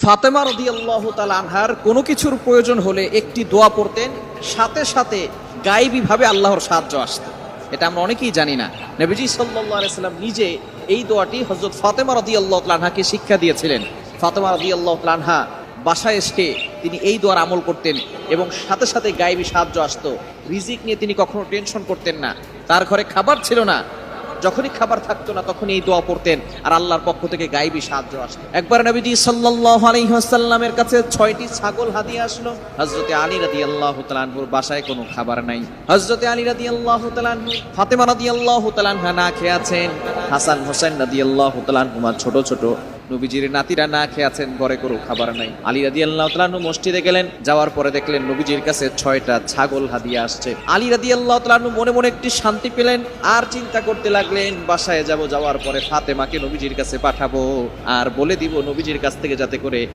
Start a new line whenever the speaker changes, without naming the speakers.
ফাতেমা রাদিয়াল্লাহু তাআলা আনহার কোনো কিছুর প্রয়োজন হলে একটি দোয়া পড়তেন, সাথে সাথে গায়েবীভাবে আল্লাহর সাহায্য আসত। এটা আমরা অনেকেই জানি না। নবীজি সাল্লাল্লাহু আলাইহি সাল্লাম নিজে এই দোয়াটি হযরত ফাতেমা রাদিয়াল্লাহু তাআলা আনহাকে শিক্ষা দিয়েছিলেন। ফাতেমা রাদিয়াল্লাহু তাআলা আনহা বাসায় এসে তিনি এই দোয়ার আমল করতেন এবং সাথে সাথে গায়েবী সাহায্য আসতো। রিজিক নিয়ে তিনি কখনো টেনশন করতেন না। তার ঘরে খাবার ছিল না, যখনই খাবার থাকতো না তখনই এই দোয়া পড়তেন আর আল্লাহর পক্ষ থেকে গায়েবী সাহায্য আসতো। একবার নবীজি সাল্লাল্লাহু আলাইহি ওয়াসাল্লামের কাছে 6টি ছাগল হাদিয়া আসলো। হযরতে আলী রাদিয়াল্লাহু তাআলা আনহুর বাসায় কোনো খাবার নাই। হযরতে আলী রাদিয়াল্লাহু তাআলা আনহু, ফাতেমা রাদিয়াল্লাহু তাআলা আনহা না খেয়ে আছেন, হাসান হোসেন রাদিয়াল্লাহু তাআলা আনহুমা ছোট ছোট নবীজির নাতিরা না খেয়ে আছেন, ঘরে কোনো খাবার নাই। আলী রাদিয়াল্লাহু তাআলা আনহু মসজিদে গেলেন, যাওয়ার পরে দেখলেন নবীজির কাছে 6টা ছাগল হাদিয়া আসছে। আলী রাদিয়াল্লাহু তাআলা আনহু মনে মনে একটি শান্তি পেলেন, আর চিন্তা করতে লাগলেন বাসায় যাওয়ার পরে ফাতেমাকে নবীজির কাছে পাঠাবো আর বলে দিব নবীজির কাছ থেকে যাতে করে